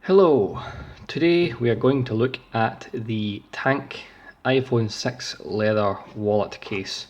Hello, today we are going to look at the TANNC iPhone 6 leather wallet case.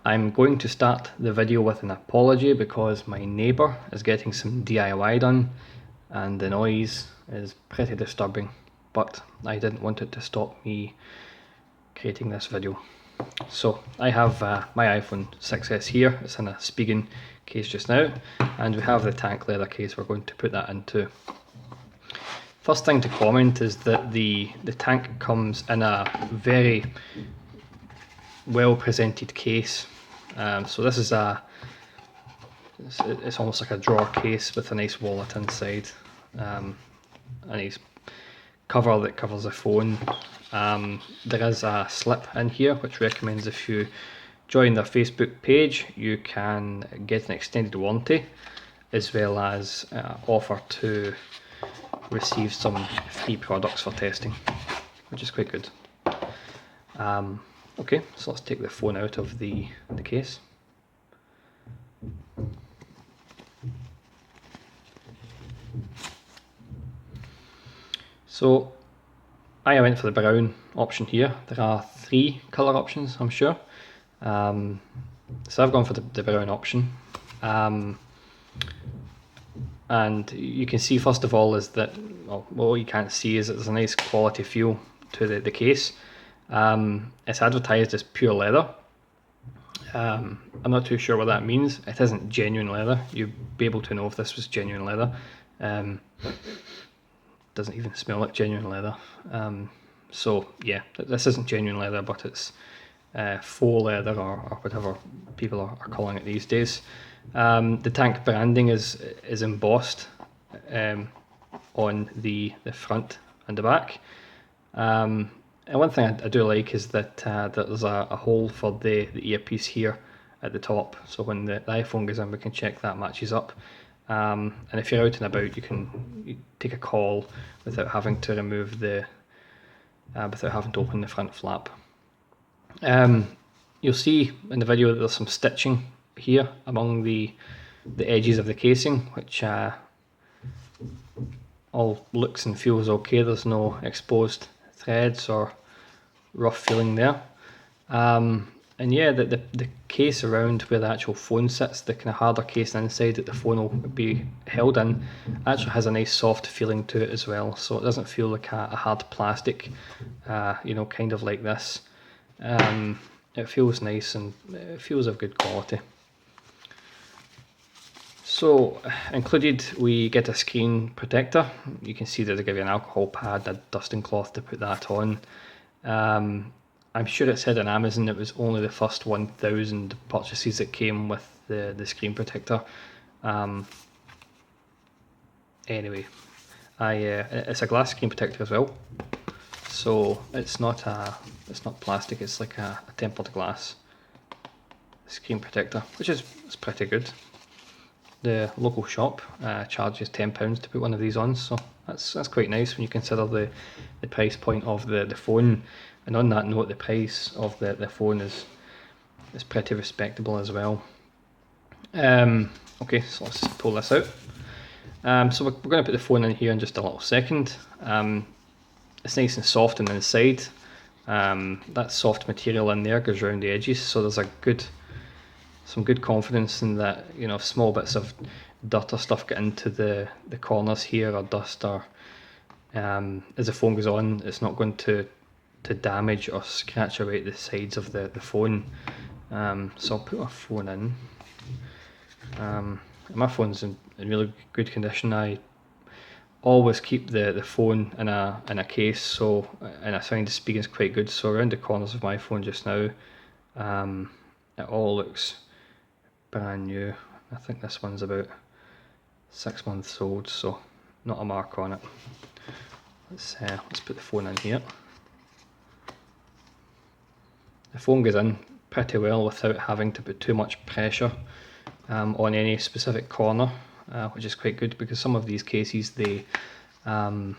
I'm going to start the video with an apology because my neighbour is getting some DIY done and the noise is pretty disturbing, but I didn't want it to stop me creating this video. So I have my iPhone 6s here. It's in a Spigen case just now, and we have the TANNC leather case we're going to put that into. First thing to comment is that the TANNC comes in a very well presented case. So this is it's almost like a drawer case with a nice wallet inside, a nice cover that covers the phone. There is a slip in here which recommends if you join their Facebook page you can get an extended warranty as well as offer to receive some free products for testing, which is quite good. Okay, so let's take the phone out of the case. So I went for the brown option here. There are 3 colour options, I'm sure. So I've gone for the brown option. And you can see first of all is that, well, what you can't see is that there's a nice quality feel to the case. It's advertised as pure leather. I'm not too sure what that means. It isn't genuine leather. You'd be able to know if this was genuine leather. Doesn't even smell like genuine leather. So yeah, this isn't genuine leather, but it's faux leather or whatever people are calling it these days. The TANNC branding is embossed on the front and the back. And one thing I do like is that there's a hole for the earpiece here at the top, so when the iPhone goes in we can check that matches up. And if you're out and about you can take a call without having to remove without having to open the front flap. You'll see in the video that there's some stitching here among the edges of the casing, which all looks and feels okay. There's no exposed threads or rough feeling there. And yeah, the case around where the actual phone sits, the kind of harder case inside that the phone will be held in, actually has a nice soft feeling to it as well. So it doesn't feel like a hard plastic, kind of like this. It feels nice and it feels of good quality. So included we get a screen protector. You can see that they give you an alcohol pad, a dusting cloth to put that on. I'm sure it said on Amazon it was only the first 1,000 purchases that came with the screen protector. Anyway, it's a glass screen protector as well. So it's not plastic. It's like a tempered glass screen protector, which is pretty good. The local shop charges £10 to put one of these on, so that's quite nice when you consider the price point of the phone. And on that note, the price of the phone is pretty respectable as well. Okay, so let's pull this out. So we're going to put the phone in here in just a little second. It's nice and soft on the inside. That soft material in there goes around the edges, so there's some good confidence in that, if small bits of dirt or stuff get into the corners here, or dust, or as the phone goes on, it's not going to damage or scratch away the sides of the phone. So I'll put my phone in. My phone's in really good condition. I always keep the phone in a case, so, and I find the speaking is quite good. So around the corners of my phone just now, it all looks brand new. I think this one's about 6 months old, so not a mark on it. Let's put the phone in here. The phone goes in pretty well without having to put too much pressure on any specific corner, which is quite good, because some of these cases you have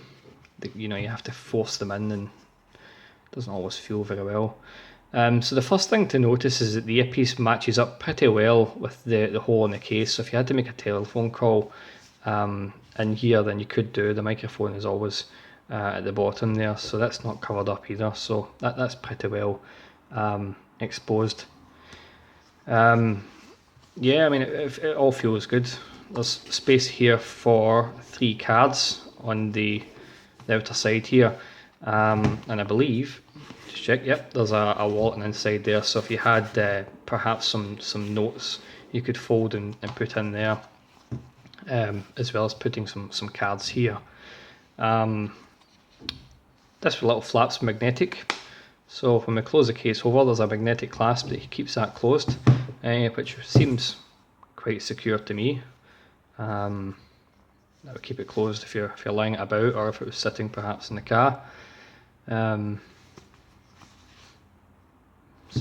to force them in and it doesn't always feel very well. So the first thing to notice is that the earpiece matches up pretty well with the hole in the case. So if you had to make a telephone call, in here than you could do. The microphone is always at the bottom there, so that's not covered up either, so that's pretty well exposed. Yeah, I mean, it all feels good. There's space here for 3 cards on the outer side here, and I believe, just check, yep, there's a wallet inside there, so if you had perhaps some notes you could fold and put in there, as well as putting some cards here. This little flap's magnetic, so when we close the case over, there's a magnetic clasp that keeps that closed, which seems quite secure to me. That would keep it closed if you're lying it about, or if it was sitting perhaps in the car. So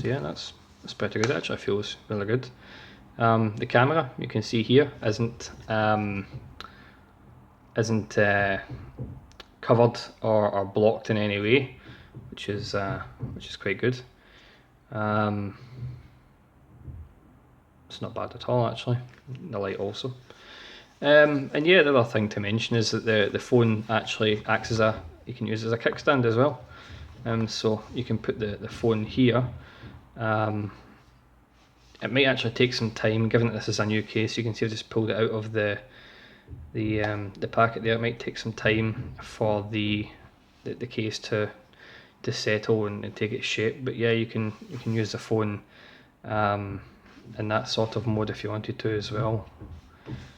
yeah, that's pretty good. Actually, feels really good. The camera, you can see here, isn't covered or blocked in any way, which is quite good. It's not bad at all, actually. The light also. And yeah, the other thing to mention is that the phone actually acts as you can use as a kickstand as well. So you can put the phone here. It might actually take some time, given that this is a new case. You can see I've just pulled it out of the packet there. It might take some time for the case to settle and take its shape. But yeah, you can use the phone in that sort of mode if you wanted to as well,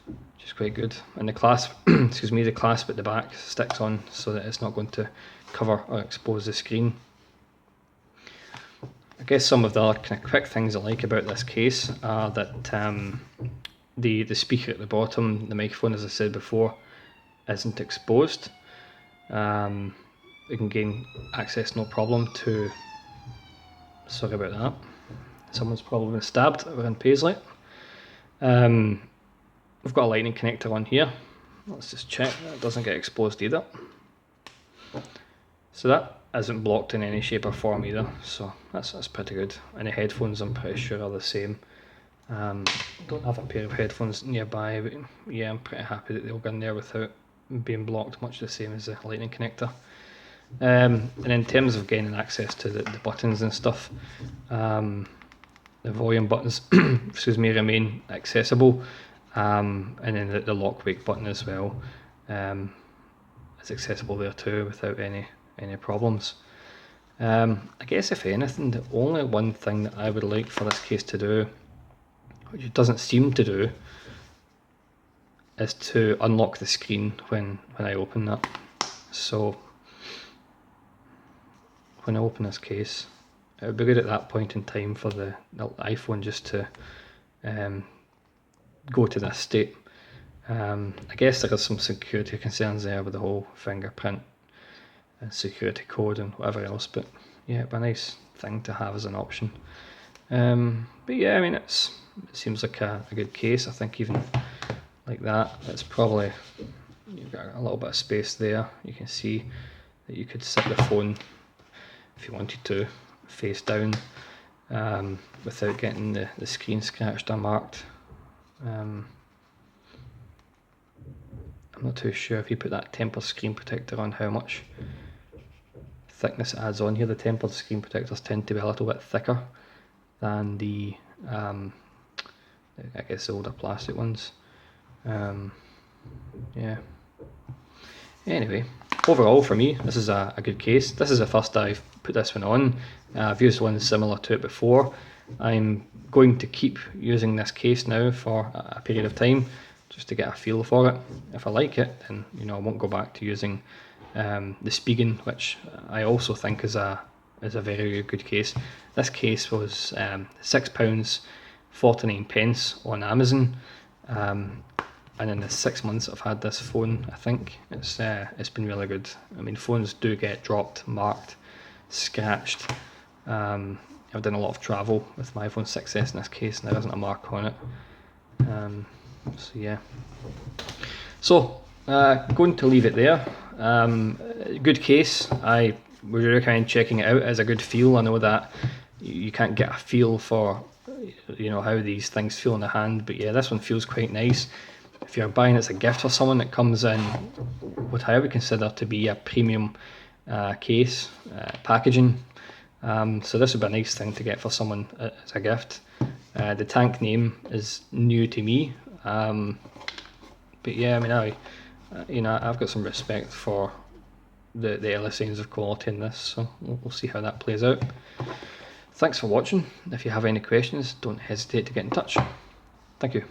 which is quite good. And the clasp, excuse me, the clasp at the back sticks on so that it's not going to cover or expose the screen. I guess some of the other kind of quick things I like about this case are that the speaker at the bottom, the microphone, as I said before, isn't exposed. We can gain access no problem to, sorry about that, someone's probably been stabbed over in Paisley. We've got a lightning connector on here. Let's just check that doesn't get exposed either. So that isn't blocked in any shape or form either, so that's pretty good. And the headphones, I'm pretty sure, are the same. Don't have a pair of headphones nearby, but yeah, I'm pretty happy that they'll go in there without being blocked, much the same as the lightning connector. And in terms of gaining access to the buttons and stuff, the volume buttons excuse me, remain accessible, and then the lock wake button as well is accessible there too without any problems. I guess if anything, the only one thing that I would like for this case to do, which it doesn't seem to do, is to unlock the screen when I open that. So when I open this case, it would be good at that point in time for the iPhone just to go to this state. I guess there is some security concerns there with the whole fingerprint and security code and whatever else, but yeah, it'd be a nice thing to have as an option. But yeah, I mean, it seems like a good case. I think even like that, it's probably, you've got a little bit of space there. You can see that you could sit the phone, if you wanted to, face down without getting the screen scratched or marked. I'm not too sure if you put that tempered screen protector on how much thickness it adds on here. The tempered screen protectors tend to be a little bit thicker than the I guess the older plastic ones. Yeah. Anyway, overall for me, this is a good case. This is the first I've put this one on. I've used one similar to it before. I'm going to keep using this case now for a period of time, just to get a feel for it. If I like it, then I won't go back to using the Spigen, which I also think is a very good case. This case was £6.49 on Amazon, and in the 6 months I've had this phone, I think it's been really good. I mean, phones do get dropped, marked, scratched. I've done a lot of travel with my iPhone 6s in this case, and there isn't a mark on it. So yeah. So going to leave it there. Good case. I would recommend checking it out. As a good feel. I know that you can't get a feel for how these things feel in the hand, but yeah, this one feels quite nice. It if you're buying it as a gift for someone, it comes in what I would consider to be a premium case packaging. So this would be a nice thing to get for someone as a gift. The TANNC name is new to me, but yeah, I mean, I've got some respect for the early signs of quality in this, so we'll see how that plays out. Thanks for watching. If you have any questions, don't hesitate to get in touch. Thank you.